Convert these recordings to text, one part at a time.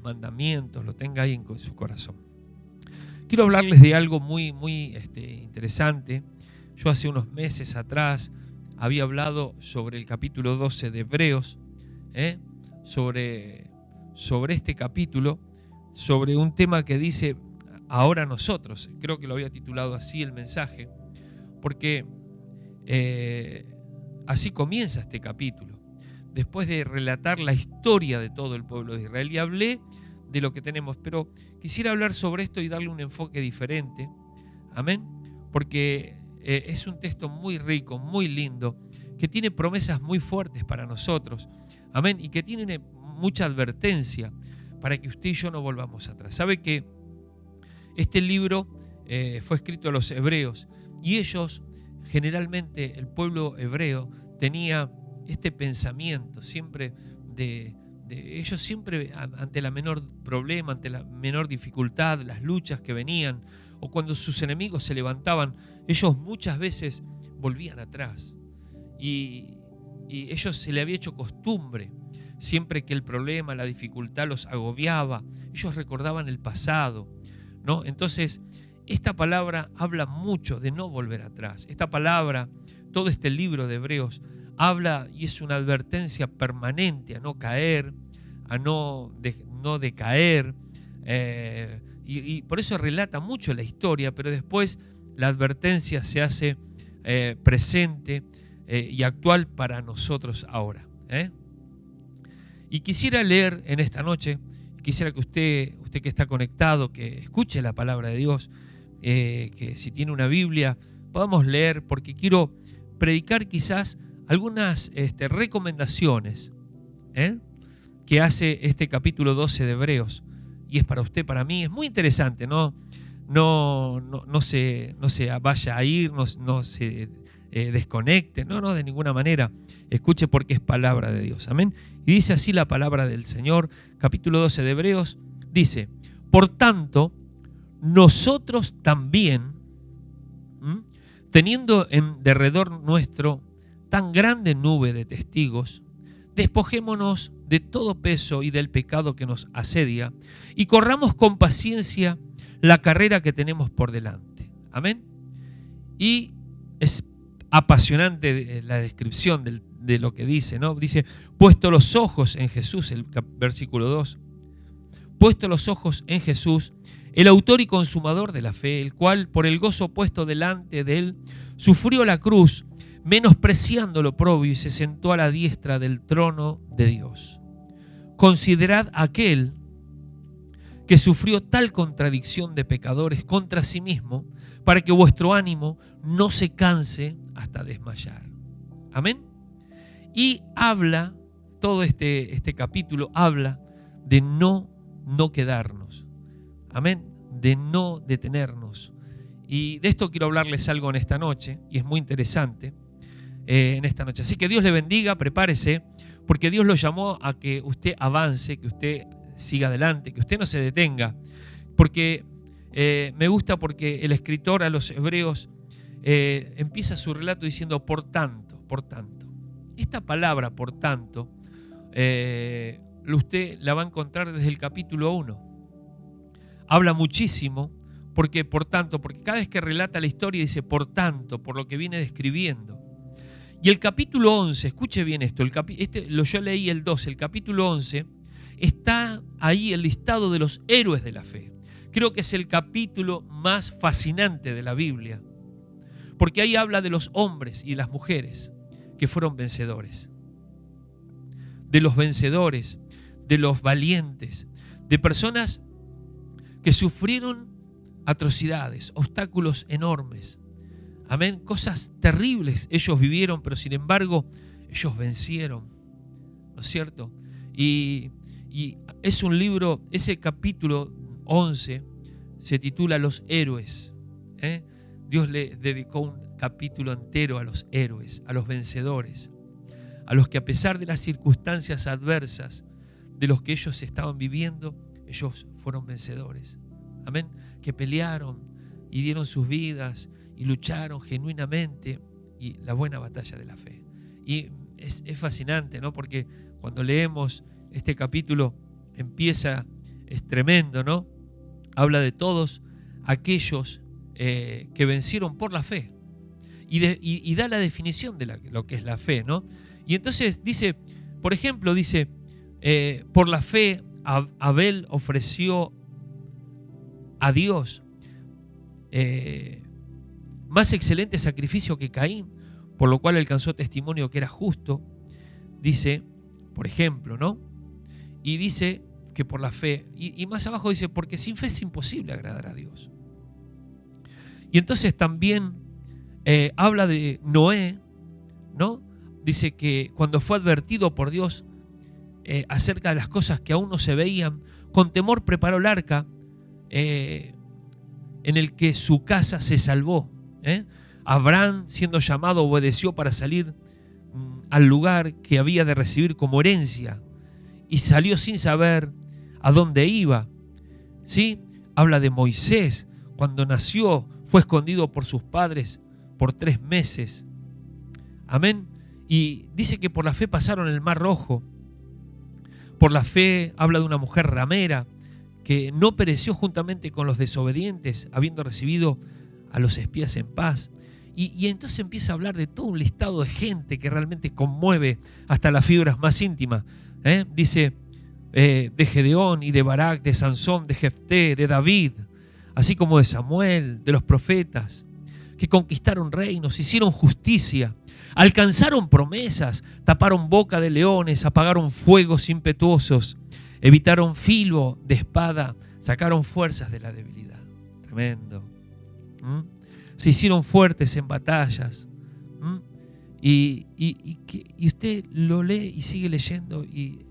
mandamientos, lo tenga ahí en su corazón. Quiero hablarles de algo muy interesante. Yo hace unos meses atrás había hablado sobre el capítulo 12 de Hebreos, sobre este capítulo, sobre un tema que dice ahora nosotros. Creo que lo había titulado así el mensaje, porque así comienza este capítulo. Después de relatar la historia de todo el pueblo de Israel, y hablé de lo que tenemos, pero quisiera hablar sobre esto y darle un enfoque diferente, amén, porque es un texto muy rico, muy lindo, que tiene promesas muy fuertes para nosotros, amén, y que tiene mucha advertencia para que usted y yo no volvamos atrás. Sabe que este libro fue escrito a los hebreos, y ellos, generalmente el pueblo hebreo, tenía este pensamiento siempre de ellos siempre ante la menor problema, ante la menor dificultad, las luchas que venían, o cuando sus enemigos se levantaban, ellos muchas veces volvían atrás. Y ellos se le había hecho costumbre, siempre que el problema, la dificultad los agobiaba, ellos recordaban el pasado, ¿no? Entonces, esta palabra habla mucho de no volver atrás. Esta palabra, todo este libro de Hebreos, habla y es una advertencia permanente a no caer, a no decaer, y por eso relata mucho la historia, pero después la advertencia se hace presente y actual para nosotros ahora. Y quisiera leer en esta noche, quisiera que usted que está conectado, que escuche la palabra de Dios, que si tiene una Biblia podamos leer, porque quiero predicar quizás algunas recomendaciones que hace este capítulo 12 de Hebreos, y es para usted, para mí, es muy interesante, no se vaya a ir, no se desconecte, no, de ninguna manera, escuche porque es palabra de Dios, amén. Y dice así la palabra del Señor, capítulo 12 de Hebreos, dice: por tanto, nosotros también, teniendo en derredor nuestro tan grande nube de testigos, despojémonos de todo peso y del pecado que nos asedia, y corramos con paciencia la carrera que tenemos por delante. Amén. Y es apasionante la descripción de lo que dice, ¿no? Dice: puesto los ojos en Jesús, el versículo 2, puesto los ojos en Jesús, el autor y consumador de la fe, el cual por el gozo puesto delante de él sufrió la cruz, menospreciando lo oprobio, y se sentó a la diestra del trono de Dios. Considerad aquel que sufrió tal contradicción de pecadores contra sí mismo, para que vuestro ánimo no se canse hasta desmayar. Amén. Y habla, todo este capítulo habla de no quedarnos. Amén. De no detenernos. Y de esto quiero hablarles algo en esta noche, y es muy interesante en esta noche. Así que Dios le bendiga, prepárese, porque Dios lo llamó a que usted avance, que usted siga adelante, que usted no se detenga. Porque me gusta porque el escritor a los hebreos empieza su relato diciendo por tanto. Esta palabra por tanto, usted la va a encontrar desde el capítulo 1. Habla muchísimo porque cada vez que relata la historia dice por tanto, por lo que viene describiendo. Y el capítulo 11, escuche bien esto, yo leí el 12, el capítulo 11, está ahí el listado de los héroes de la fe. Creo que es el capítulo más fascinante de la Biblia, porque ahí habla de los hombres y de las mujeres que fueron vencedores. De los vencedores, de los valientes, de personas que sufrieron atrocidades, obstáculos enormes. Amén, cosas terribles ellos vivieron, pero sin embargo ellos vencieron, ¿no es cierto? Y es un libro, ese capítulo 11 se titula Los héroes. Dios le dedicó un capítulo entero a los héroes, a los vencedores, a los que a pesar de las circunstancias adversas de los que ellos estaban viviendo, ellos fueron vencedores. Amén, que pelearon y dieron sus vidas y lucharon genuinamente y la buena batalla de la fe. Y es fascinante, ¿no? Porque cuando leemos este capítulo empieza es tremendo, ¿no? Habla de todos aquellos que vencieron por la fe. Y da la definición de lo que es la fe, ¿no? Y entonces dice, por ejemplo, dice, por la fe Abel ofreció a Dios más excelente sacrificio que Caín, por lo cual alcanzó testimonio que era justo. Dice, por ejemplo, ¿no? Y dice que por la fe, y más abajo dice, porque sin fe es imposible agradar a Dios. Y entonces también habla de Noé, ¿no? Dice que cuando fue advertido por Dios acerca de las cosas que aún no se veían, con temor preparó el arca en el que su casa se salvó. Abraham, siendo llamado, obedeció para salir al lugar que había de recibir como herencia y salió sin saber a dónde iba. ¿Sí? Habla de Moisés, cuando nació, fue escondido por sus padres por 3 meses. Amén. Y dice que por la fe pasaron el Mar Rojo. Por la fe habla de una mujer ramera que no pereció juntamente con los desobedientes, habiendo recibido a los espías en paz. Y entonces empieza a hablar de todo un listado de gente que realmente conmueve hasta las fibras más íntimas. Dice de Gedeón y de Barak, de Sansón, de Jefté, de David, así como de Samuel, de los profetas, que conquistaron reinos, hicieron justicia, alcanzaron promesas, taparon boca de leones, apagaron fuegos impetuosos, evitaron filo de espada, sacaron fuerzas de la debilidad. Tremendo. Se hicieron fuertes en batallas. Y usted lo lee y sigue leyendo y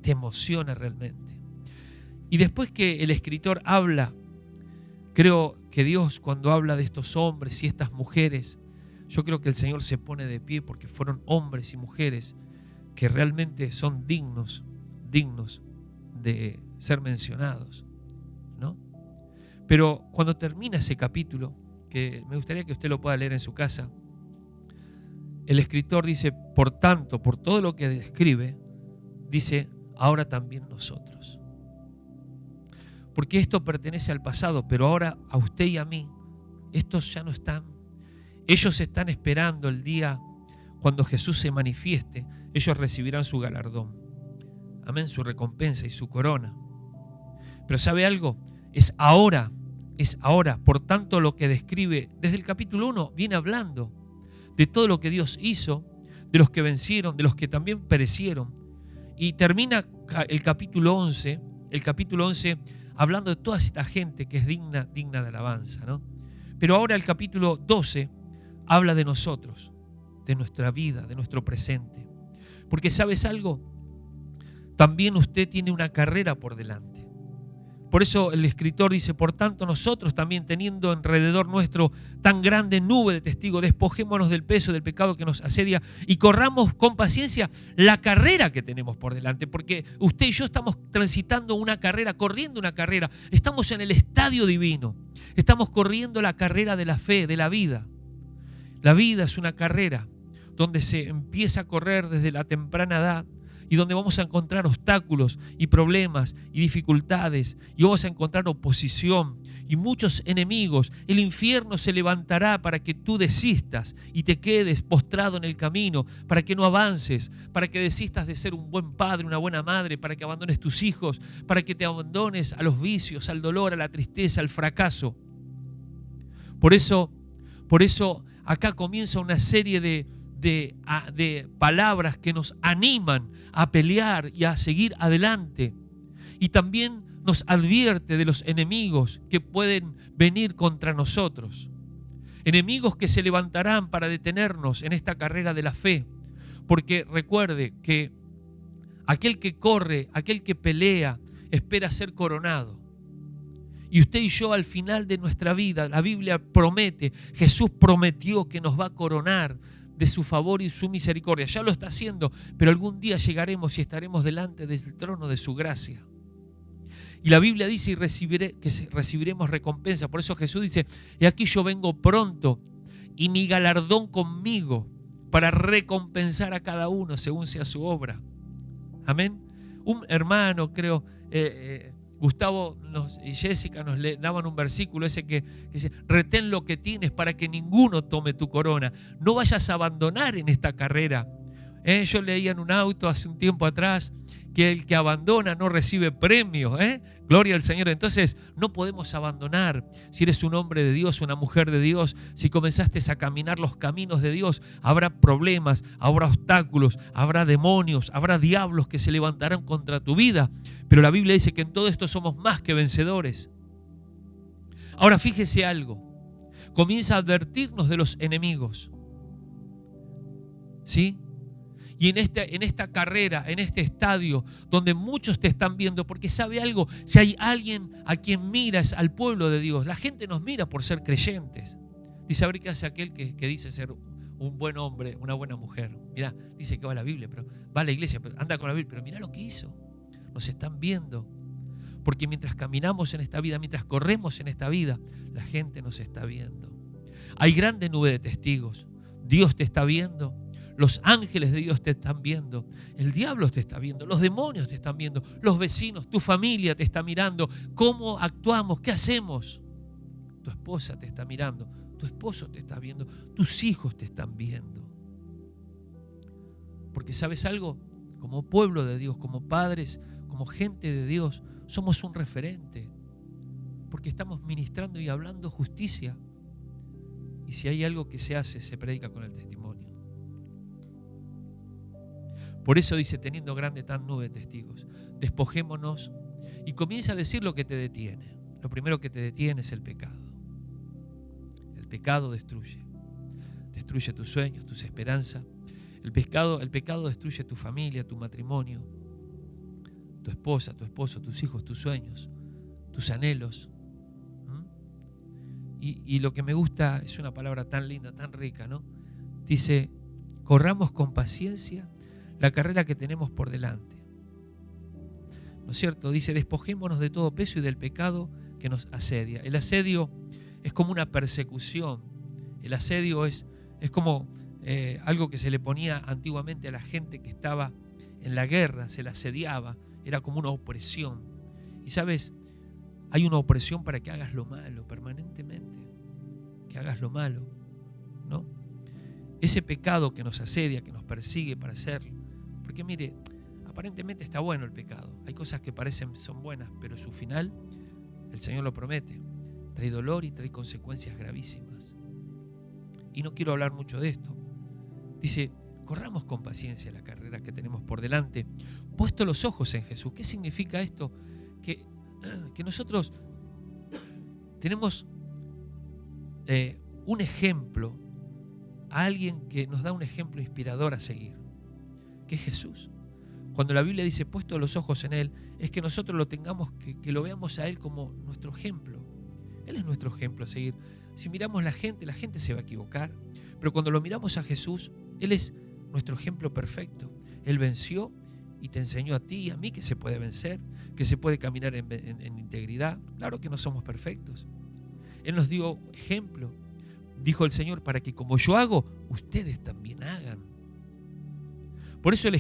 te emociona realmente. Y después que el escritor habla, creo que Dios, cuando habla de estos hombres y estas mujeres, yo creo que el Señor se pone de pie porque fueron hombres y mujeres que realmente son dignos de ser mencionados, ¿no? Pero cuando termina ese capítulo, que me gustaría que usted lo pueda leer en su casa, el escritor dice, por tanto, por todo lo que describe, dice, ahora también nosotros. Porque esto pertenece al pasado, pero ahora a usted y a mí, estos ya no están. Ellos están esperando el día cuando Jesús se manifieste. Ellos recibirán su galardón. Amén, su recompensa y su corona. Pero ¿sabe algo? Es ahora. Por tanto, lo que describe desde el capítulo 1 viene hablando de todo lo que Dios hizo, de los que vencieron, de los que también perecieron. Y termina el capítulo 11 hablando de toda esta gente que es digna de alabanza, ¿no? Pero ahora el capítulo 12 habla de nosotros, de nuestra vida, de nuestro presente. Porque ¿sabes algo? También usted tiene una carrera por delante. Por eso el escritor dice, por tanto nosotros también, teniendo alrededor nuestro tan grande nube de testigos, despojémonos del peso del pecado que nos asedia y corramos con paciencia la carrera que tenemos por delante. Porque usted y yo estamos transitando una carrera, corriendo una carrera. Estamos en el estadio divino. Estamos corriendo la carrera de la fe, de la vida. La vida es una carrera donde se empieza a correr desde la temprana edad, y donde vamos a encontrar obstáculos y problemas y dificultades, y vamos a encontrar oposición y muchos enemigos. El infierno se levantará para que tú desistas y te quedes postrado en el camino, para que no avances, para que desistas de ser un buen padre, una buena madre, para que abandones tus hijos, para que te abandones a los vicios, al dolor, a la tristeza, al fracaso. Por eso acá comienza una serie de palabras que nos animan a pelear y a seguir adelante. Y también nos advierte de los enemigos que pueden venir contra nosotros. Enemigos que se levantarán para detenernos en esta carrera de la fe. Porque recuerde que aquel que corre, aquel que pelea, espera ser coronado. Y usted y yo al final de nuestra vida, la Biblia promete, Jesús prometió que nos va a coronar de su favor y su misericordia. Ya lo está haciendo, pero algún día llegaremos y estaremos delante del trono de su gracia. Y la Biblia dice que recibiremos recompensa. Por eso Jesús dice, y aquí yo vengo pronto y mi galardón conmigo para recompensar a cada uno según sea su obra. Amén. Un hermano, creo, Gustavo y Jessica nos daban un versículo ese que dice: retén lo que tienes para que ninguno tome tu corona. No vayas a abandonar en esta carrera. Yo leía en un auto hace un tiempo atrás que el que abandona no recibe premios. Gloria al Señor. Entonces no podemos abandonar. Si eres un hombre de Dios, una mujer de Dios, si comenzaste a caminar los caminos de Dios, habrá problemas, habrá obstáculos, habrá demonios, habrá diablos que se levantarán contra tu vida. Pero la Biblia dice que en todo esto somos más que vencedores. Ahora fíjese algo. Comienza a advertirnos de los enemigos. ¿Sí? Y en esta carrera, en este estadio, donde muchos te están viendo, porque sabe algo, si hay alguien a quien miras, al pueblo de Dios, la gente nos mira por ser creyentes. Dice: a ver qué hace aquel que dice ser un buen hombre, una buena mujer. Mirá, dice que va a la Biblia, pero va a la iglesia, pero anda con la Biblia, pero mirá lo que hizo. Nos están viendo. Porque mientras caminamos en esta vida, mientras corremos en esta vida, la gente nos está viendo. Hay grande nube de testigos. Dios te está viendo. Los ángeles de Dios te están viendo. El diablo te está viendo. Los demonios te están viendo. Los vecinos, tu familia te está mirando. ¿Cómo actuamos? ¿Qué hacemos? Tu esposa te está mirando. Tu esposo te está viendo. Tus hijos te están viendo. Porque ¿sabes algo? Como pueblo de Dios, como padres, como gente de Dios, somos un referente. Porque estamos ministrando y hablando justicia. Y si hay algo que se hace, se predica con el testimonio. Por eso dice: teniendo grande tan nube de testigos, despojémonos. Y comienza a decir lo que te detiene. Lo primero que te detiene es el pecado. El pecado destruye. Destruye tus sueños, tus esperanzas. El pecado destruye tu familia, tu matrimonio, tu esposa, tu esposo, tus hijos, tus sueños, tus anhelos. Y lo que me gusta es una palabra tan linda, tan rica, ¿no? Dice: corramos con paciencia la carrera que tenemos por delante. ¿No es cierto? Dice: despojémonos de todo peso y del pecado que nos asedia. El asedio es como una persecución. El asedio es como algo que se le ponía antiguamente a la gente que estaba en la guerra, se la asediaba, era como una opresión. Y sabes, hay una opresión para que hagas lo malo permanentemente, que hagas lo malo, ¿no? Ese pecado que nos asedia, que nos persigue para hacerlo. Porque mire, aparentemente está bueno el pecado. Hay cosas que parecen son buenas, pero su final, el Señor lo promete, trae dolor y trae consecuencias gravísimas. Y no quiero hablar mucho de esto. Dice: corramos con paciencia la carrera que tenemos por delante, puesto los ojos en Jesús. ¿Qué significa esto? Que nosotros tenemos un ejemplo, a alguien que nos da un ejemplo inspirador a seguir, que es Jesús. Cuando la Biblia dice puesto los ojos en Él, es que nosotros lo tengamos, que lo veamos a Él como nuestro ejemplo. Él es nuestro ejemplo a seguir. Si miramos la gente se va a equivocar, pero cuando lo miramos a Jesús, Él es nuestro ejemplo perfecto. Él venció y te enseñó a ti y a mí que se puede vencer, que se puede caminar en integridad. Claro que no somos perfectos. Él nos dio ejemplo. Dijo el Señor: para que como yo hago, ustedes también hagan. Por eso el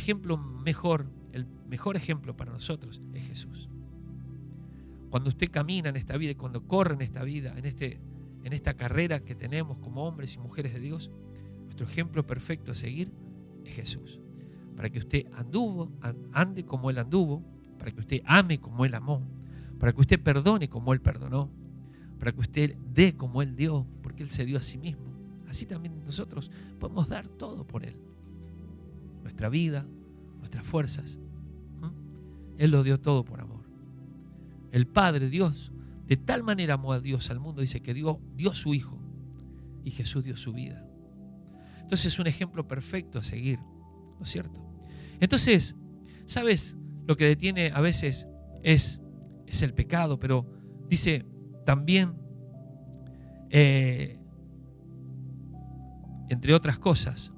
mejor ejemplo para nosotros es Jesús. Cuando usted camina en esta vida y cuando corre en esta vida, en esta carrera que tenemos como hombres y mujeres de Dios, nuestro ejemplo perfecto a seguir es Jesús. Para que usted ande como Él anduvo, para que usted ame como Él amó, para que usted perdone como Él perdonó, para que usted dé como Él dio, porque Él se dio a sí mismo. Así también nosotros podemos dar todo por Él. Nuestra vida, nuestras fuerzas. Él lo dio todo por amor. El Padre, Dios, de tal manera amó a Dios al mundo, dice que dio su Hijo y Jesús dio su vida. Entonces es un ejemplo perfecto a seguir, ¿no es cierto? Entonces, ¿sabes? Lo que detiene a veces es el pecado, pero dice también, entre otras cosas,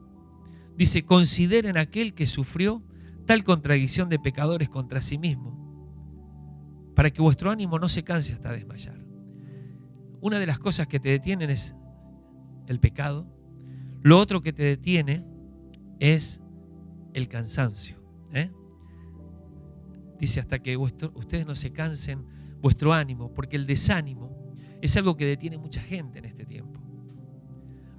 dice: consideren aquel que sufrió tal contradicción de pecadores contra sí mismo, para que vuestro ánimo no se canse hasta desmayar. Una de las cosas que te detienen es el pecado. Lo otro que te detiene es el cansancio. Dice, hasta que ustedes no se cansen vuestro ánimo, porque el desánimo es algo que detiene mucha gente en este tiempo.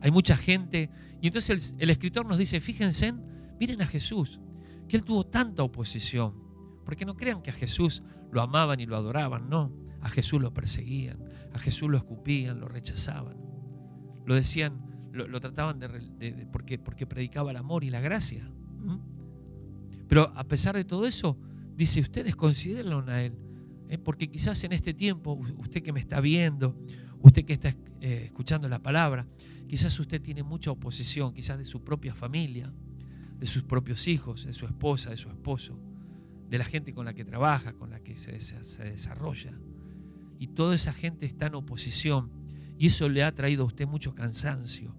Hay mucha gente, y entonces el escritor nos dice, fíjense, miren a Jesús, que Él tuvo tanta oposición, porque no crean que a Jesús lo amaban y lo adoraban, no, a Jesús lo perseguían, a Jesús lo escupían, lo rechazaban, lo decían, lo trataban porque predicaba el amor y la gracia. Pero a pesar de todo eso, dice, ustedes considérenlo a Él, porque quizás en este tiempo, usted que me está viendo, usted que está escuchando la palabra, quizás usted tiene mucha oposición, quizás de su propia familia, de sus propios hijos, de su esposa, de su esposo, de la gente con la que trabaja, con la que se desarrolla. Y toda esa gente está en oposición y eso le ha traído a usted mucho cansancio.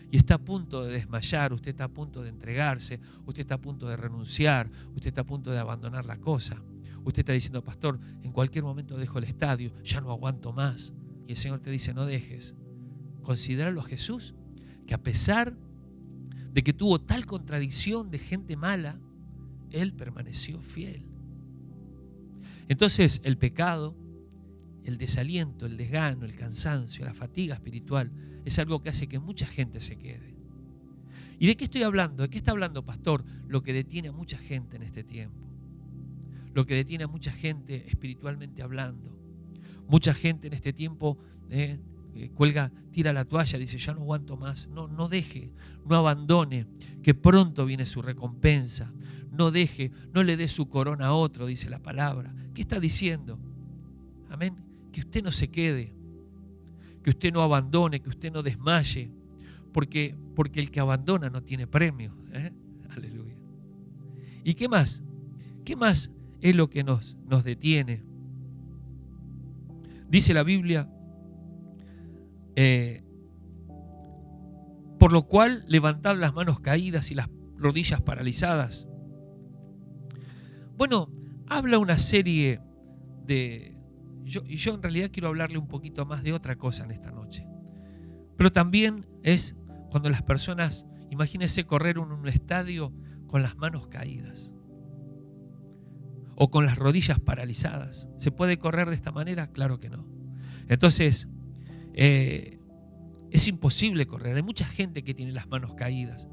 Y está a punto de desmayar, usted está a punto de entregarse, usted está a punto de renunciar, usted está a punto de abandonar la cosa. Usted está diciendo, pastor, en cualquier momento dejo el estadio, ya no aguanto más. Y el Señor te dice, no dejes. Considéralo a Jesús, que a pesar de que tuvo tal contradicción de gente mala, Él permaneció fiel. Entonces el pecado, el desaliento, el desgano, el cansancio, la fatiga espiritual es algo que hace que mucha gente se quede. ¿Y de qué estoy hablando? ¿De qué está hablando, pastor? Lo que detiene a mucha gente en este tiempo. Lo que detiene a mucha gente espiritualmente hablando. Mucha gente en este tiempo cuelga, tira la toalla, dice, ya no aguanto más. No deje, no abandone, que pronto viene su recompensa. No deje, no le dé su corona a otro, dice la palabra. ¿Qué está diciendo? Amén. Que usted no se quede, que usted no abandone, que usted no desmaye, porque el que abandona no tiene premio. Aleluya. ¿Y qué más? ¿Qué más es lo que nos detiene? Dice la Biblia, por lo cual levantad las manos caídas y las rodillas paralizadas. Bueno, habla una serie de... Yo en realidad quiero hablarle un poquito más de otra cosa en esta noche. Pero también es cuando las personas, imagínense correr en un estadio con las manos caídas o con las rodillas paralizadas. ¿Se puede correr de esta manera? Claro que no. Entonces, es imposible correr. Hay mucha gente que tiene las manos caídas.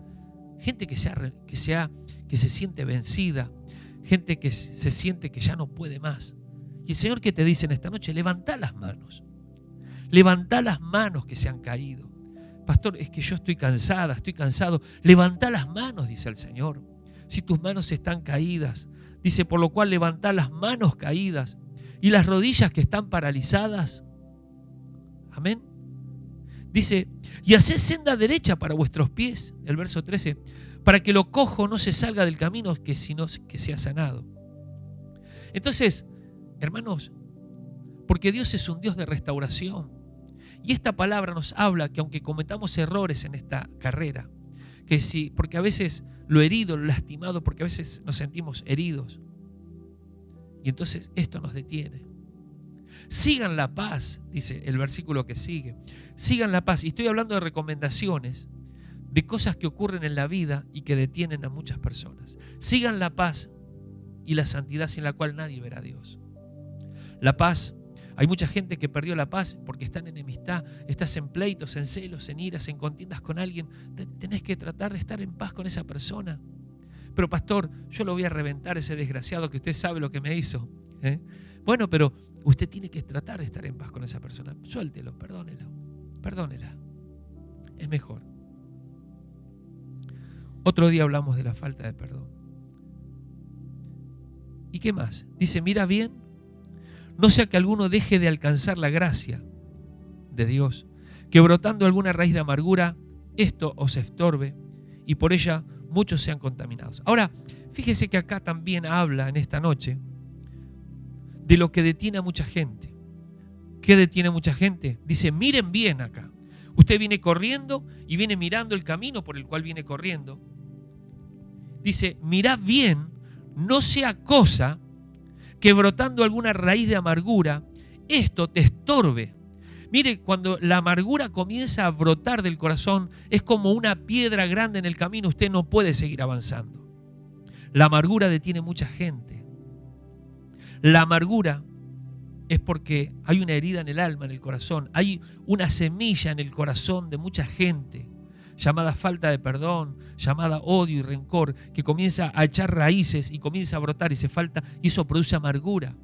Gente que se siente vencida. Gente que se siente que ya no puede más. Y el Señor, ¿qué te dice en esta noche? Levantá las manos. Levantá las manos que se han caído. Pastor, es que yo estoy cansada, estoy cansado. Levantá las manos, dice el Señor. Si tus manos están caídas, dice, por lo cual levantá las manos caídas y las rodillas que están paralizadas. Amén. Dice, y haced senda derecha para vuestros pies, el verso 13, para que lo cojo no se salga del camino, sino que sea sanado. Entonces, hermanos, porque Dios es un Dios de restauración. Y esta palabra nos habla que aunque cometamos errores en esta carrera, que sí, porque a veces lo herido, lo lastimado, porque a veces nos sentimos heridos. Y entonces esto nos detiene. Sigan la paz, dice el versículo que sigue. Sigan la paz. Y estoy hablando de recomendaciones, de cosas que ocurren en la vida y que detienen a muchas personas. Sigan la paz y la santidad sin la cual nadie verá a Dios. La paz, hay mucha gente que perdió la paz porque está en enemistad, estás en pleitos, en celos, en iras, en contiendas con alguien. Tenés que tratar de estar en paz con esa persona. Pero pastor, yo lo voy a reventar ese desgraciado que usted sabe lo que me hizo. Bueno, pero usted tiene que tratar de estar en paz con esa persona. Suéltelo, perdónela. Es mejor. Otro día hablamos de la falta de perdón. ¿Y qué más? Dice, mira bien, no sea que alguno deje de alcanzar la gracia de Dios, que brotando alguna raíz de amargura, esto os estorbe y por ella muchos sean contaminados. Ahora, fíjese que acá también habla en esta noche de lo que detiene a mucha gente. ¿Qué detiene a mucha gente? Dice, miren bien acá. Usted viene corriendo y viene mirando el camino por el cual viene corriendo. Dice, mirad bien, no sea cosa que brotando alguna raíz de amargura, esto te estorbe. Mire, cuando la amargura comienza a brotar del corazón, es como una piedra grande en el camino, usted no puede seguir avanzando. La amargura detiene mucha gente. La amargura es porque hay una herida en el alma, en el corazón. Hay una semilla en el corazón de mucha gente llamada falta de perdón, llamada odio y rencor, que comienza a echar raíces y comienza a brotar y eso produce amargura.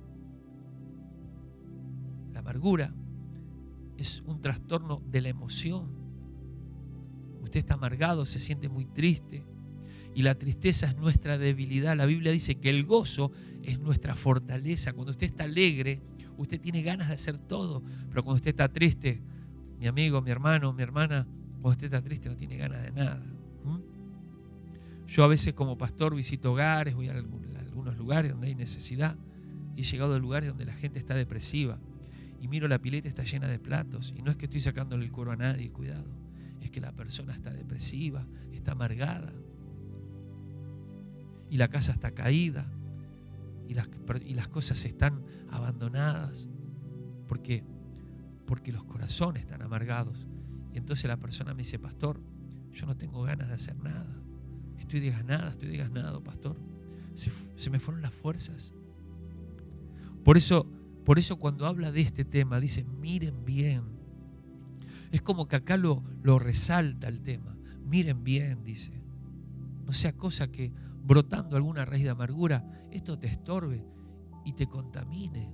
La amargura es un trastorno de la emoción. Usted está amargado, se siente muy triste. Y la tristeza es nuestra debilidad. La Biblia dice que el gozo es nuestra fortaleza. Cuando usted está alegre, usted tiene ganas de hacer todo. Pero cuando usted está triste, mi amigo, mi hermano, mi hermana, cuando usted está triste no tiene ganas de nada. Yo a veces como pastor visito hogares, voy a algunos lugares donde hay necesidad. Y he llegado a lugares donde la gente está depresiva. Y miro la pileta, está llena de platos. Y no es que estoy sacándole el cuero a nadie, cuidado. Es que la persona está depresiva, está amargada. Y la casa está caída. Y las cosas están abandonadas. Porque los corazones están amargados. Y entonces la persona me dice: pastor, yo no tengo ganas de hacer nada. Estoy desganado, pastor. Se me fueron las fuerzas. Por eso cuando habla de este tema, dice: miren bien. Es como que acá lo resalta el tema. Miren bien, dice. No sea cosa que brotando alguna raíz de amargura, esto te estorbe y te contamine.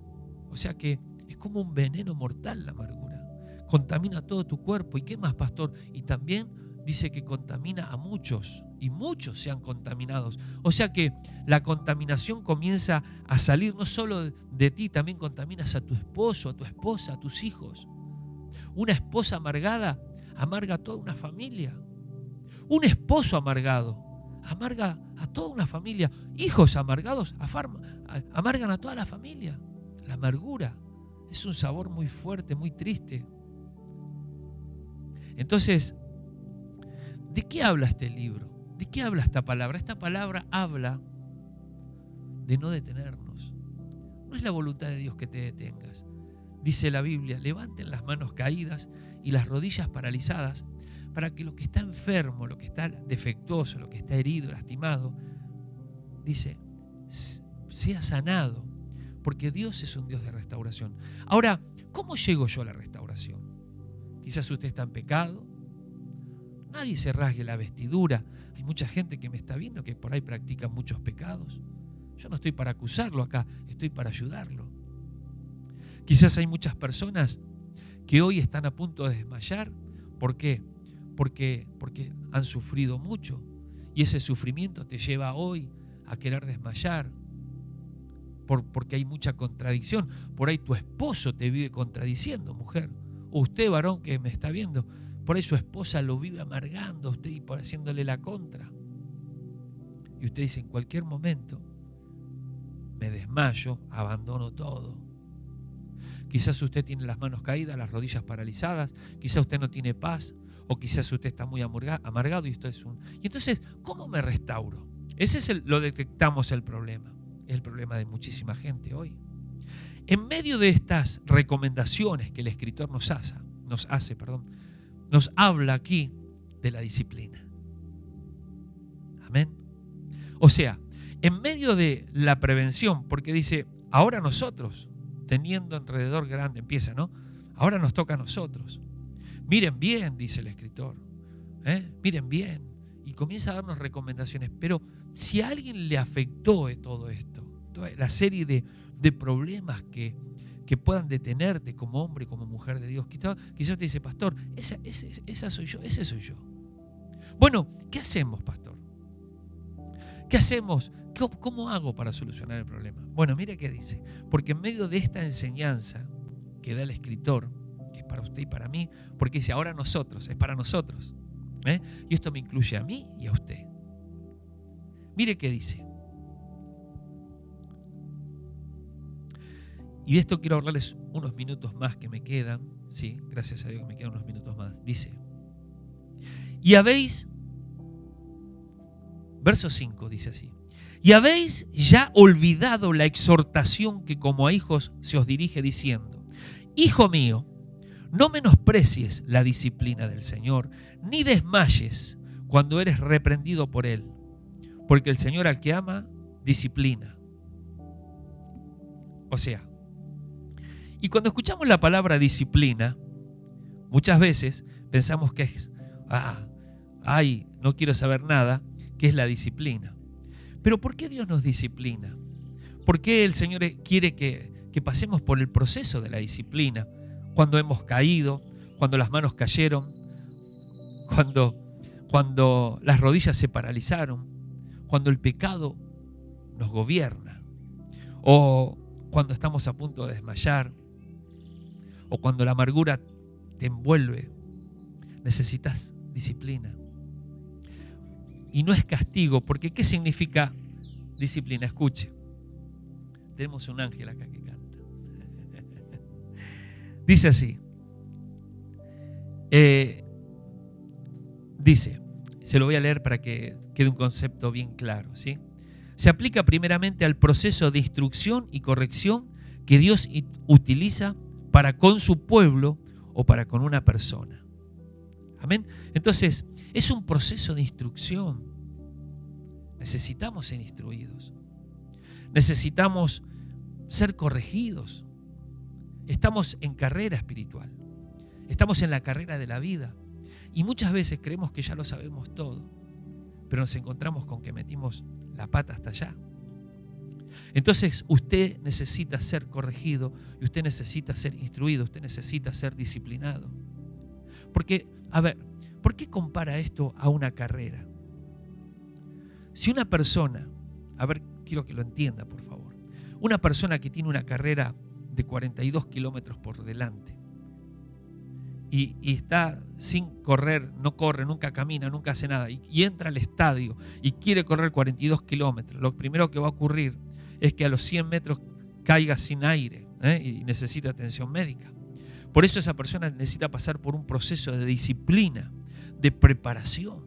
O sea que es como un veneno mortal la amargura. Contamina todo tu cuerpo. ¿Y qué más, pastor? Y también dice que contamina a muchos. Y muchos sean contaminados. O sea que la contaminación comienza a salir no solo de ti, también contaminas a tu esposo, a tu esposa, a tus hijos. Una esposa amargada amarga a toda una familia. Un esposo amargado amarga a toda una familia. Hijos amargados amargan a toda la familia. La amargura es un sabor muy fuerte, muy triste. Entonces, ¿de qué habla este libro? ¿De qué habla esta palabra? Esta palabra habla de no detenernos. No es la voluntad de Dios que te detengas. Dice la Biblia: levanten las manos caídas y las rodillas paralizadas, para que lo que está enfermo, lo que está defectuoso, lo que está herido, lastimado, dice, sea sanado, porque Dios es un Dios de restauración. Ahora, ¿cómo llego yo a la restauración? Quizás usted está en pecado. Nadie se rasgue la vestidura. Hay mucha gente que me está viendo que por ahí practica muchos pecados. Yo no estoy para acusarlo acá, estoy para ayudarlo. Quizás hay muchas personas que hoy están a punto de desmayar. ¿Por qué? Porque han sufrido mucho y ese sufrimiento te lleva hoy a querer desmayar porque hay mucha contradicción. Por ahí tu esposo te vive contradiciendo, mujer, o usted, varón, que me está viendo, por ahí su esposa lo vive amargando a usted y por haciéndole la contra. Y usted dice: en cualquier momento me desmayo, abandono todo. Quizás usted tiene las manos caídas, las rodillas paralizadas, quizás usted no tiene paz, o quizás usted está muy amargado y esto es Y entonces, ¿cómo me restauro? Lo detectamos el problema. Es el problema de muchísima gente hoy. En medio de estas recomendaciones que el escritor nos habla aquí de la disciplina. Amén. O sea, en medio de la prevención, porque dice: ahora nosotros, teniendo alrededor grande, empieza, ¿no? Ahora nos toca a nosotros. Miren bien, dice el escritor. Miren bien. Y comienza a darnos recomendaciones. Pero si a alguien le afectó todo esto, toda la serie de problemas que puedan detenerte como hombre y como mujer de Dios, quizás te dice: pastor, esa soy yo, ese soy yo. Bueno, ¿qué hacemos, pastor? ¿Qué hacemos? ¿Cómo hago para solucionar el problema? Bueno, mire qué dice. Porque en medio de esta enseñanza que da el escritor, que es para usted y para mí, porque dice: ahora nosotros, es para nosotros. Y esto me incluye a mí y a usted. Mire qué dice. Y de esto quiero hablarles unos minutos más que me quedan. Sí, gracias a Dios que me quedan unos minutos más. Dice: y habéis, verso 5 dice así: y habéis ya olvidado la exhortación que como a hijos se os dirige diciendo: hijo mío, no menosprecies la disciplina del Señor, ni desmayes cuando eres reprendido por Él, porque el Señor al que ama, disciplina. O sea, y cuando escuchamos la palabra disciplina, muchas veces pensamos que es, no quiero saber nada, ¿qué es la disciplina? Pero ¿por qué Dios nos disciplina? ¿Por qué el Señor quiere que pasemos por el proceso de la disciplina? Cuando hemos caído, cuando las manos cayeron, cuando las rodillas se paralizaron, cuando el pecado nos gobierna, o cuando estamos a punto de desmayar, o cuando la amargura te envuelve, necesitas disciplina. Y no es castigo, porque ¿qué significa disciplina? Escuche, tenemos un ángel acá que canta. Dice así, dice, se lo voy a leer para que quede un concepto bien claro, ¿sí? Se aplica primeramente al proceso de instrucción y corrección que Dios utiliza para con su pueblo o para con una persona. Amén. Entonces, es un proceso de instrucción. Necesitamos ser instruidos. Necesitamos ser corregidos. Estamos en carrera espiritual. Estamos en la carrera de la vida. Y muchas veces creemos que ya lo sabemos todo, pero nos encontramos con que metimos la pata hasta allá. Entonces usted necesita ser corregido y usted necesita ser instruido, usted necesita ser disciplinado. Porque, a ver, ¿por qué compara esto a una carrera? Si una persona, a ver, quiero que lo entienda por favor, una persona que tiene una carrera de 42 kilómetros por delante y está sin correr, no corre, nunca camina, nunca hace nada y entra al estadio y quiere correr 42 kilómetros, lo primero que va a ocurrir es que a los 100 metros caiga sin aire y necesita atención médica. Por eso esa persona necesita pasar por un proceso de disciplina, de preparación.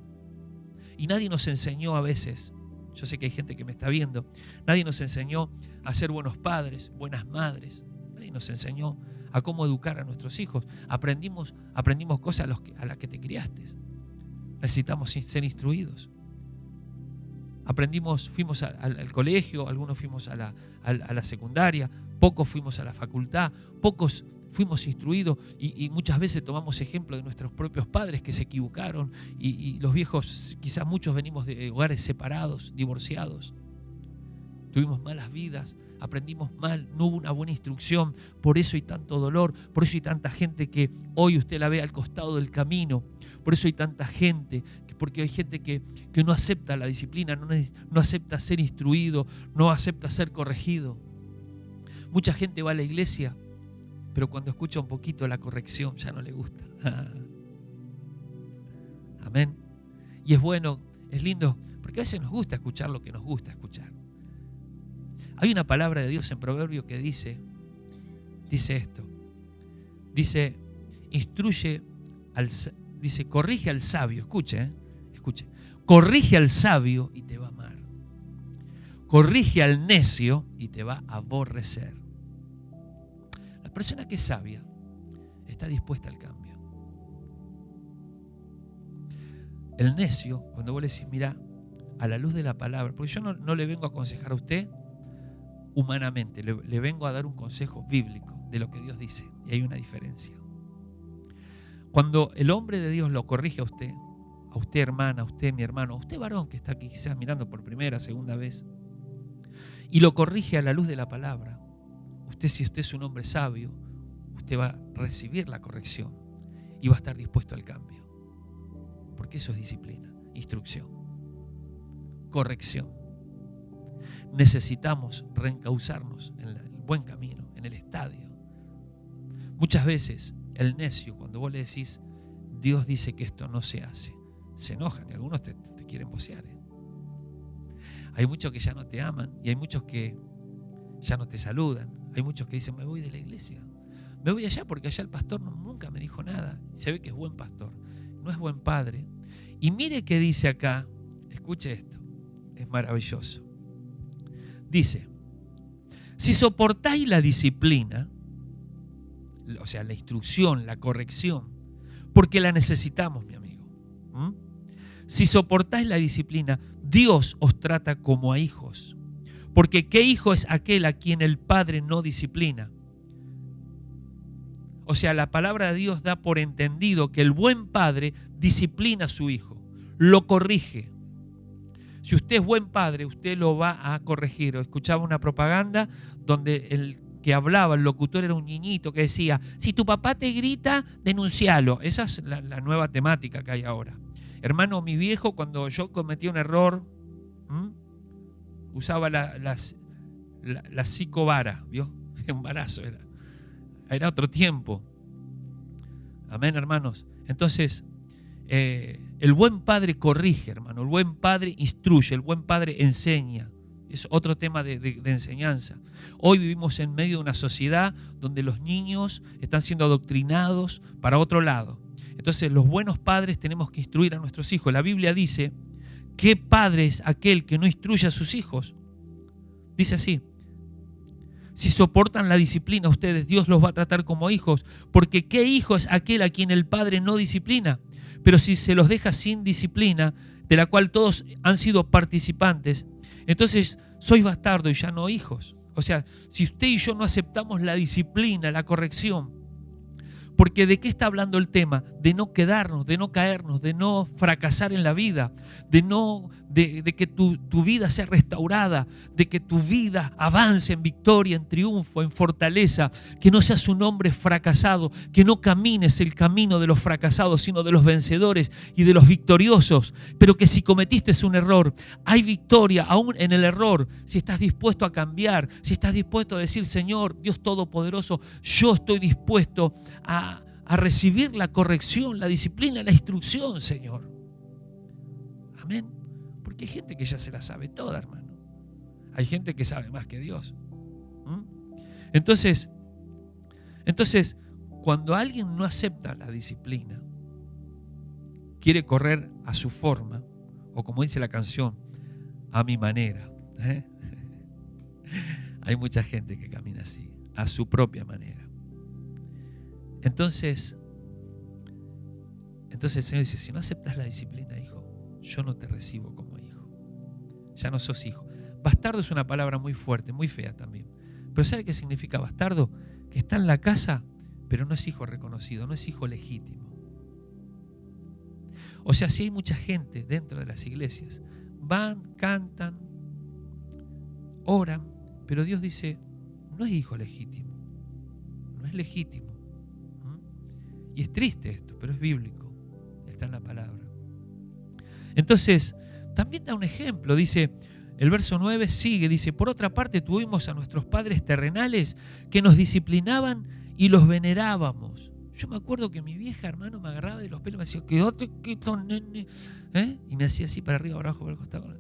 Y nadie nos enseñó a veces, yo sé que hay gente que me está viendo, nadie nos enseñó a ser buenos padres, buenas madres. Nadie nos enseñó a cómo educar a nuestros hijos. Aprendimos cosas a las que te criaste. Necesitamos ser instruidos. Fuimos al colegio, algunos fuimos a la secundaria, pocos fuimos a la facultad, pocos fuimos instruidos y muchas veces tomamos ejemplo de nuestros propios padres que se equivocaron y los viejos, quizás muchos venimos de hogares separados, divorciados. Tuvimos malas vidas, aprendimos mal, no hubo una buena instrucción, por eso hay tanto dolor, por eso hay tanta gente que hoy usted la ve al costado del camino, por eso hay tanta gente, porque hay gente que no acepta la disciplina, no acepta ser instruido, no acepta ser corregido. Mucha gente va a la iglesia, pero cuando escucha un poquito la corrección ya no le gusta. Amén. Y es bueno, es lindo, porque a veces nos gusta escuchar lo que nos gusta escuchar. Hay una palabra de Dios en Proverbio que dice esto. Dice, corrige al sabio. Escuche. Corrige al sabio y te va a amar. Corrige al necio y te va a aborrecer. La persona que es sabia está dispuesta al cambio. El necio, cuando vos le decís, mira, a la luz de la palabra, porque yo no le vengo a aconsejar a usted humanamente, le vengo a dar un consejo bíblico de lo que Dios dice, y hay una diferencia. Cuando el hombre de Dios lo corrige a usted hermana, a usted mi hermano, a usted varón que está aquí quizás mirando por primera, segunda vez, y lo corrige a la luz de la palabra, si usted es un hombre sabio, usted va a recibir la corrección y va a estar dispuesto al cambio, porque eso es disciplina, instrucción, corrección. Necesitamos reencauzarnos en el buen camino, en el estadio. Muchas veces el necio, cuando vos le decís, Dios dice que esto no se hace, se enojan y algunos te quieren vocear. Hay muchos que ya no te aman y hay muchos que ya no te saludan. Hay muchos que dicen, me voy de la iglesia, me voy allá porque allá el pastor nunca me dijo nada. Se ve que es buen pastor, no es buen padre. Y mire qué dice acá, escuche esto, es maravilloso. Dice, si soportáis la disciplina, o sea, la instrucción, la corrección, porque la necesitamos, mi amigo. Si soportáis la disciplina, Dios os trata como a hijos. Porque ¿qué hijo es aquel a quien el padre no disciplina? O sea, la palabra de Dios da por entendido que el buen padre disciplina a su hijo, lo corrige. Si usted es buen padre, usted lo va a corregir. Escuchaba una propaganda donde el que hablaba, el locutor, era un niñito que decía: si tu papá te grita, denuncialo. Esa es la nueva temática que hay ahora. Hermano, mi viejo, cuando yo cometía un error, usaba la psicovara, ¿vio? Embarazo era. Era otro tiempo. Amén, hermanos. Entonces, el buen padre corrige, hermano. El buen padre instruye, el buen padre enseña. Es otro tema de enseñanza. Hoy vivimos en medio de una sociedad donde los niños están siendo adoctrinados para otro lado. Entonces, los buenos padres tenemos que instruir a nuestros hijos. La Biblia dice: ¿qué padre es aquel que no instruye a sus hijos? Dice así: si soportan la disciplina ustedes, Dios los va a tratar como hijos, porque ¿qué hijo es aquel a quien el padre no disciplina? Pero si se los deja sin disciplina, de la cual todos han sido participantes, entonces sois bastardos y ya no hijos. O sea, si usted y yo no aceptamos la disciplina, la corrección, porque ¿de qué está hablando el tema? De no quedarnos, de no caernos, de no fracasar en la vida, de que tu vida sea restaurada, de que tu vida avance en victoria, en triunfo, en fortaleza, que no seas un hombre fracasado, que no camines el camino de los fracasados, sino de los vencedores y de los victoriosos, pero que si cometiste un error, hay victoria aún en el error, si estás dispuesto a cambiar, si estás dispuesto a decir: Señor, Dios Todopoderoso, yo estoy dispuesto a recibir la corrección, la disciplina, la instrucción, Señor. Amén. Porque hay gente que ya se la sabe toda, hermano. Hay gente que sabe más que Dios. Entonces, cuando alguien no acepta la disciplina, quiere correr a su forma, o como dice la canción, a mi manera. Hay mucha gente que camina así, a su propia manera. Entonces el Señor dice: si no aceptas la disciplina, hijo, yo no te recibo como hijo. Ya no sos hijo. Bastardo es una palabra muy fuerte, muy fea también. Pero ¿sabe qué significa bastardo? Que está en la casa, pero no es hijo reconocido, no es hijo legítimo. O sea, si hay mucha gente dentro de las iglesias, van, cantan, oran, pero Dios dice: no es hijo legítimo, no es legítimo. Y es triste esto, pero es bíblico, está en la palabra. Entonces, también da un ejemplo, dice, el verso 9 sigue, dice: por otra parte tuvimos a nuestros padres terrenales que nos disciplinaban y los venerábamos. Yo me acuerdo que mi vieja, hermano, me agarraba de los pelos y me decía: quédate quieto, nene. Y me hacía así para arriba, para abajo, para el costado.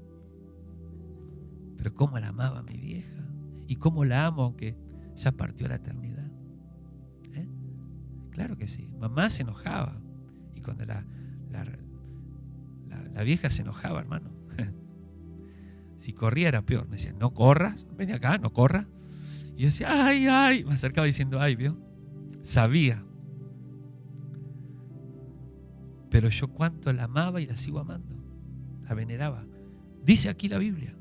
Pero cómo la amaba mi vieja, y cómo la amo, aunque ya partió a la eternidad. Claro que sí. Mamá se enojaba. Y cuando la vieja se enojaba, hermano, si corría era peor. Me decía: no corras, ven acá, no corras. Y yo decía: ay, ay. Me acercaba diciendo: ay, ¿vio? Sabía. Pero yo cuánto la amaba y la sigo amando. La veneraba. Dice aquí la Biblia: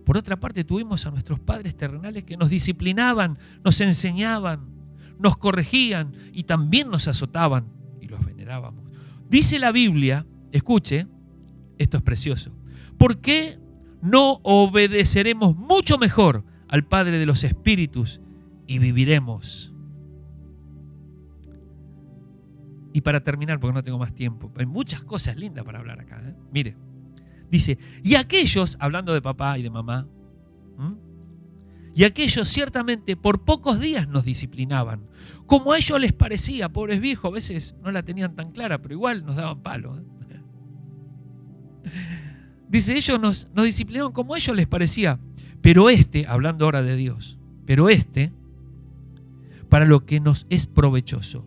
por otra parte tuvimos a nuestros padres terrenales que nos disciplinaban, nos enseñaban, nos corregían y también nos azotaban y los venerábamos. Dice la Biblia, escuche, esto es precioso: ¿por qué no obedeceremos mucho mejor al Padre de los Espíritus y viviremos? Y para terminar, porque no tengo más tiempo, hay muchas cosas lindas para hablar acá. Mire, dice: y aquellos, hablando de papá y de mamá, y aquellos ciertamente por pocos días nos disciplinaban, como a ellos les parecía. Pobres viejos, a veces no la tenían tan clara, pero igual nos daban palo. Dice: ellos nos disciplinaban como a ellos les parecía, pero hablando ahora de Dios, pero para lo que nos es provechoso,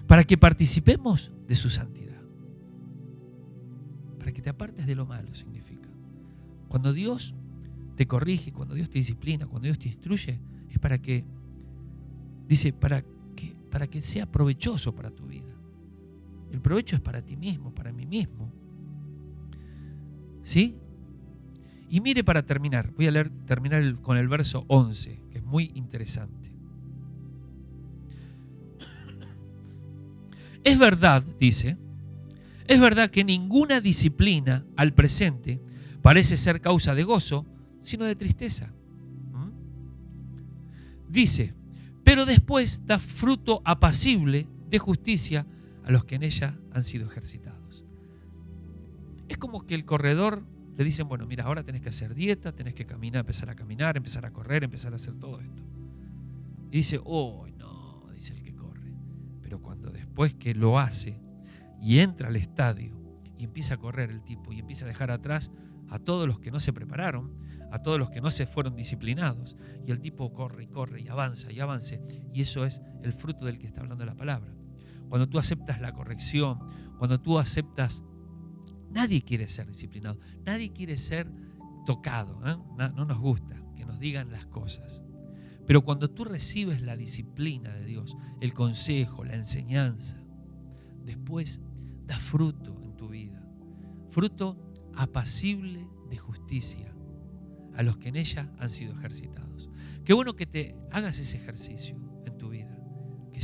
para que participemos de su santidad, para que te apartes de lo malo, significa. Cuando Dios te corrige, cuando Dios te disciplina, cuando Dios te instruye, es para que, dice, para que sea provechoso para tu vida. El provecho es para ti mismo, para mí mismo. ¿Sí? Y mire, para terminar, voy a terminar con el verso 11, que es muy interesante. Es verdad, dice, es verdad que ninguna disciplina al presente parece ser causa de gozo, sino de tristeza. Dice, pero después da fruto apacible de justicia a los que en ella han sido ejercitados. Es como que el corredor le dicen, bueno, mira, ahora tenés que hacer dieta, tenés que caminar, empezar a correr, empezar a hacer todo esto. Y dice, oh, no, dice el que corre. Pero cuando después que lo hace y entra al estadio y empieza a correr el tipo y empieza a dejar atrás a todos los que no se prepararon, a todos los que no se fueron disciplinados, y el tipo corre y corre y avanza y avance, y eso es el fruto del que está hablando la palabra. Cuando tú aceptas la corrección, cuando tú aceptas, nadie quiere ser disciplinado, nadie quiere ser tocado, ¿eh? No nos gusta que nos digan las cosas. Pero cuando tú recibes la disciplina de Dios, el consejo, la enseñanza, después da fruto en tu vida, fruto apacible de justicia a los que en ella han sido ejercitados. Qué bueno que te hagas ese ejercicio en tu vida, que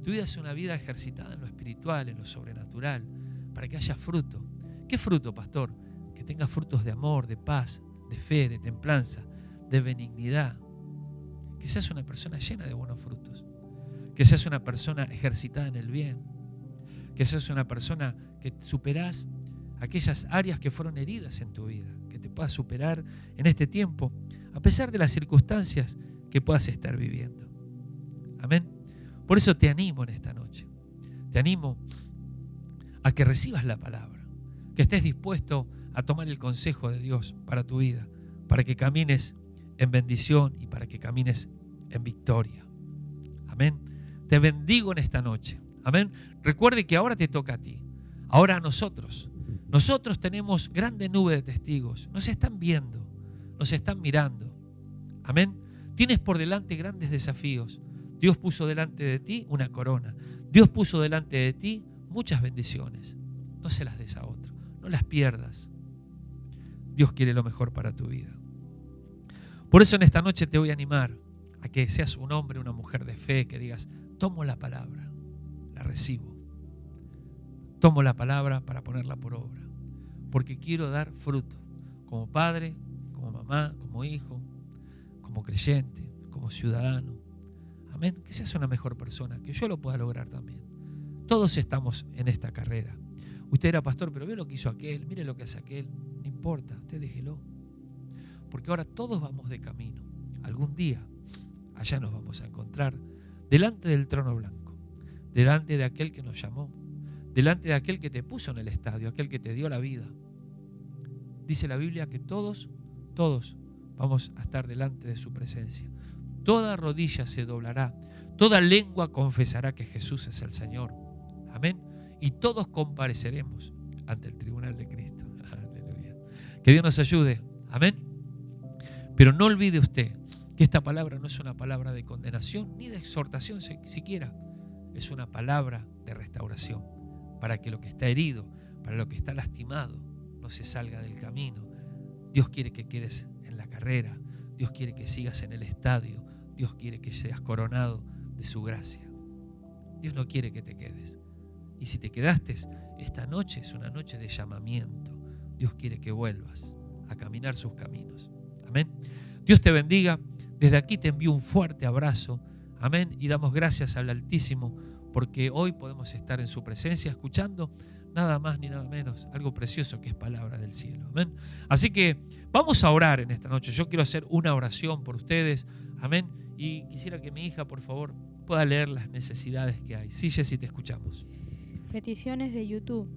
tu vida sea una vida ejercitada en lo espiritual, en lo sobrenatural, para que haya fruto. ¿Qué fruto, pastor? Que tenga frutos de amor, de paz, de fe, de templanza, de benignidad. Que seas una persona llena de buenos frutos. Que seas una persona ejercitada en el bien. Que seas una persona que superás aquellas áreas que fueron heridas en tu vida. Que te puedas superar en este tiempo, a pesar de las circunstancias que puedas estar viviendo. Amén. Por eso te animo en esta noche. Te animo a que recibas la palabra. Que estés dispuesto a tomar el consejo de Dios para tu vida. Para que camines en bendición y para que camines en victoria. Amén. Te bendigo en esta noche. Amén. Recuerde que ahora te toca a ti. Ahora a nosotros. Nosotros tenemos grande nube de testigos. Nos están viendo. Nos están mirando. Amén. Tienes por delante grandes desafíos. Dios puso delante de ti una corona. Dios puso delante de ti muchas bendiciones. No se las des a otro. No las pierdas. Dios quiere lo mejor para tu vida. Por eso en esta noche te voy a animar a que seas un hombre, una mujer de fe, que digas, tomo la palabra, la recibo. Tomo la palabra para ponerla por obra, porque quiero dar fruto, como padre, como mamá, como hijo, como creyente, como ciudadano. Amén, que seas una mejor persona, que yo lo pueda lograr también. Todos estamos en esta carrera. Usted era pastor, pero ve lo que hizo aquel, mire lo que hace aquel, no importa, usted déjelo. Porque ahora todos vamos de camino. Algún día allá nos vamos a encontrar delante del trono blanco, delante de aquel que nos llamó, delante de aquel que te puso en el estadio, aquel que te dio la vida. Dice la Biblia que todos vamos a estar delante de su presencia. Toda rodilla se doblará, toda lengua confesará que Jesús es el Señor. Amén. Y todos compareceremos ante el tribunal de Cristo. Aleluya. Que Dios nos ayude. Amén. Pero no olvide usted que esta palabra no es una palabra de condenación ni de exhortación siquiera. Es una palabra de restauración para que lo que está herido, para lo que está lastimado, no se salga del camino. Dios quiere que quedes en la carrera. Dios quiere que sigas en el estadio. Dios quiere que seas coronado de su gracia. Dios no quiere que te quedes. Y si te quedaste, esta noche es una noche de llamamiento. Dios quiere que vuelvas a caminar sus caminos. Amén. Dios te bendiga. Desde aquí te envío un fuerte abrazo. Amén. Y damos gracias al Altísimo porque hoy podemos estar en su presencia escuchando nada más ni nada menos algo precioso que es palabra del cielo. Amén. Así que vamos a orar en esta noche. Yo quiero hacer una oración por ustedes. Amén. Y quisiera que mi hija, por favor, pueda leer las necesidades que hay. Sí, Jessy, te escuchamos. Peticiones de YouTube.